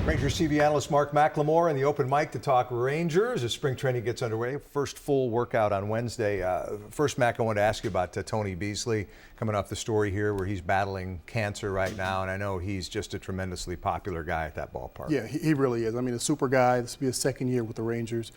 Rangers TV analyst Mark McLemore and the open mic to talk Rangers as spring training gets underway. First full workout on Wednesday. First, Mac, I wanted to ask you about Tony Beasley, coming off the story here where he's battling cancer right now, and I know he's just a tremendously popular guy at that ballpark. Yeah, he really is. I mean, a super guy. This will be his second year with the Rangers.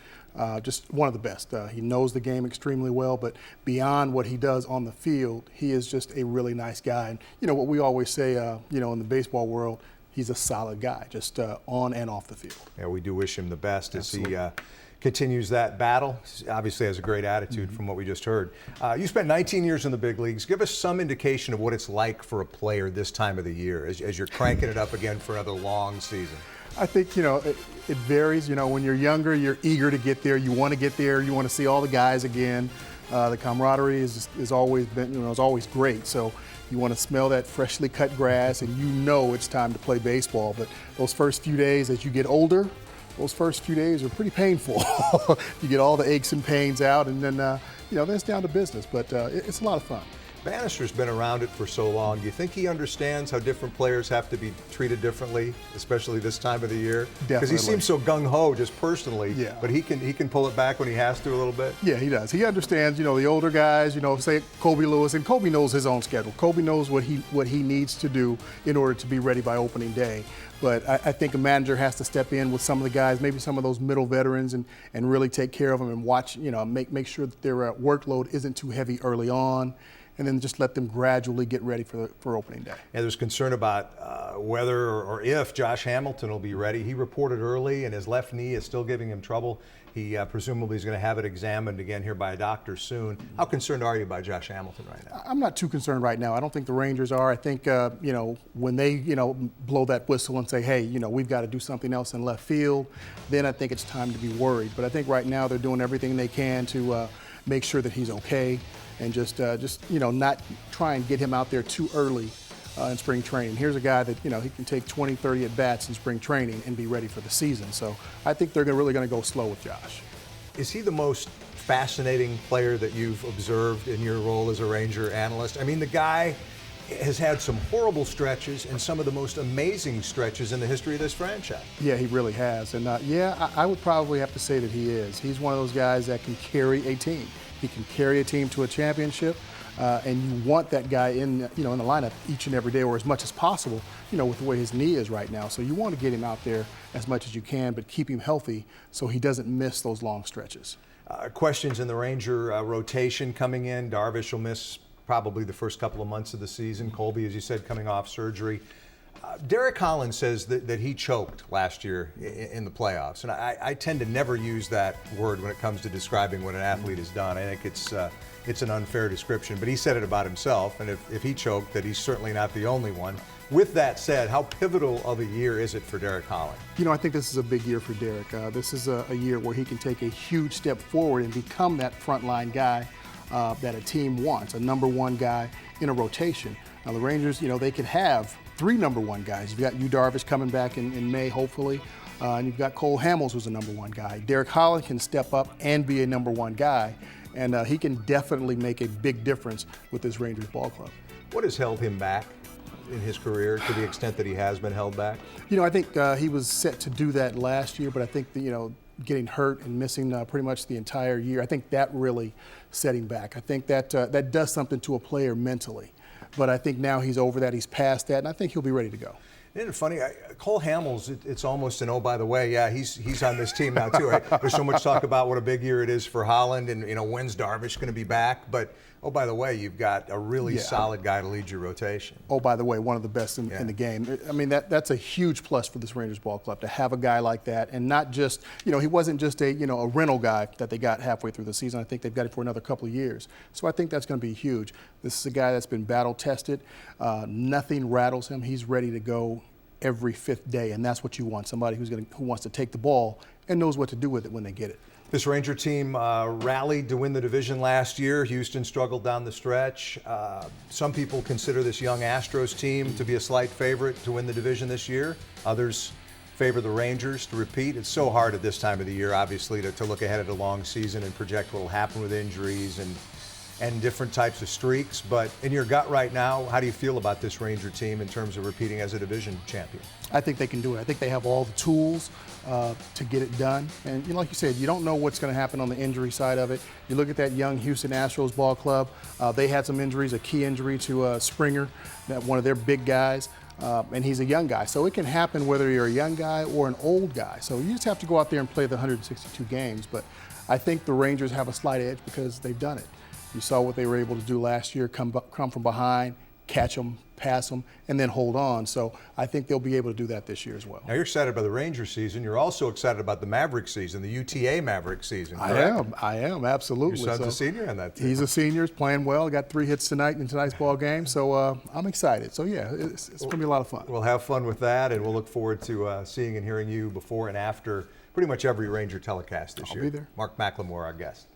Just one of the best. He knows the game extremely well, but beyond what he does on the field, he is just a really nice guy. And, you know, what we always say, in the baseball world, he's a solid guy, just on and off the field. Yeah, we do wish him the best. Absolutely. As he continues that battle. He obviously has a great attitude from what we just heard. You spent 19 years in the big leagues. Give us some indication of what it's like for a player this time of the year as you're cranking it up again for another long season. I think, it varies. When you're younger, you're eager to get there. You want to get there. You want to see all the guys again. The camaraderie is always been, is always great. So you want to smell that freshly cut grass, and you know it's time to play baseball. But those first few days, as you get older, those first few days are pretty painful. You get all the aches and pains out, and then then it's down to business. But it's a lot of fun. Bannister's been around it for so long. Do you think he understands how different players have to be treated differently, especially this time of the year? Because he seems so gung-ho just personally, but he can pull it back when he has to a little bit. Yeah, he does. He understands, the older guys, say Kobe Lewis, and Kobe knows his own schedule. Kobe knows what he needs to do in order to be ready by opening day. But I think a manager has to step in with some of the guys, maybe some of those middle veterans, and really take care of them and watch, make sure that their workload isn't too heavy early on, and then just let them gradually get ready for opening day. Yeah, there's concern about whether or if Josh Hamilton will be ready. He reported early, and his left knee is still giving him trouble. He presumably is going to have it examined again here by a doctor soon. How concerned are you about Josh Hamilton right now? I'm not too concerned right now. I don't think the Rangers are. I think, when they, blow that whistle and say, hey, we've got to do something else in left field, then I think it's time to be worried. But I think right now they're doing everything they can to make sure that he's okay, and just not try and get him out there too early in spring training. Here's a guy that, he can take 20, 30 at-bats in spring training and be ready for the season. So I think they're really going to go slow with Josh. Is he the most fascinating player that you've observed in your role as a Ranger analyst? I mean, the guy has had some horrible stretches and some of the most amazing stretches in the history of this franchise. Yeah, he really has. And I would probably have to say that he is. He's one of those guys that can carry a team. He can carry a team to a championship, and you want that guy in the lineup each and every day, or as much as possible, with the way his knee is right now. So you want to get him out there as much as you can, but keep him healthy so he doesn't miss those long stretches. Questions in the Ranger rotation coming in. Darvish will miss probably the first couple of months of the season. Colby, as you said, coming off surgery. Derek Collins says that he choked last year in the playoffs, and I tend to never use that word when it comes to describing what an athlete has done. I think it's an unfair description, but he said it about himself, and if he choked, that he's certainly not the only one. With that said, how pivotal of a year is it for Derek Collins? I think this is a big year for Derek. This is a year where he can take a huge step forward and become that frontline guy that a team wants, a number one guy in a rotation. Now the Rangers, they could have 3 number one guys. You've got Yu Darvish coming back in May, hopefully, and you've got Cole Hamels, who's a number one guy. Derek Collins can step up and be a number one guy, and he can definitely make a big difference with this Rangers ball club. What has held him back in his career to the extent that he has been held back? I think he was set to do that last year, but I think that, getting hurt and missing pretty much the entire year, I think that really set him back. I think that that does something to a player mentally. But I think now he's over that, he's past that, and I think he'll be ready to go. Isn't it funny? Cole Hamels, it's almost an, oh, by the way, yeah, he's on this team now too, right? There's so much talk about what a big year it is for Holland, and when's Darvish going to be back? But oh, by the way, you've got a really solid guy to lead your rotation. Oh, by the way, one of the best in the game. I mean, that's a huge plus for this Rangers ball club to have a guy like that, and not just, he wasn't just a rental guy that they got halfway through the season. I think they've got him for another couple of years. So I think that's going to be huge. This is a guy that's been battle tested. Nothing rattles him. He's ready to go every 5th day, and that's what you want, somebody who wants to take the ball and knows what to do with it when they get it. This Ranger team rallied to win the division last year. Houston struggled down the stretch. Some people consider this young Astros team to be a slight favorite to win the division this year. Others favor the Rangers to repeat. It's so hard at this time of the year, obviously, to look ahead at a long season and project what will happen with injuries and and different types of streaks. But in your gut right now, how do you feel about this Ranger team in terms of repeating as a division champion? I think they can do it. I think they have all the tools to get it done. And like you said, you don't know what's going to happen on the injury side of it. You look at that young Houston Astros ball club. They had some injuries, a key injury to Springer, one of their big guys. And he's a young guy. So it can happen whether you're a young guy or an old guy. So you just have to go out there and play the 162 games. But I think the Rangers have a slight edge because they've done it. You saw what they were able to do last year, come from behind, catch them, pass them, and then hold on. So I think they'll be able to do that this year as well. Now you're excited about the Ranger season. You're also excited about the Maverick season, the UTA Maverick season, correct? I am, absolutely. Your son's a senior on that team. He's a senior, he's playing well, got 3 hits tonight in tonight's ball game. So I'm excited. So yeah, it's going to be a lot of fun. We'll have fun with that, and we'll look forward to seeing and hearing you before and after pretty much every Ranger telecast this year. I'll be there. Mark McLemore, our guest.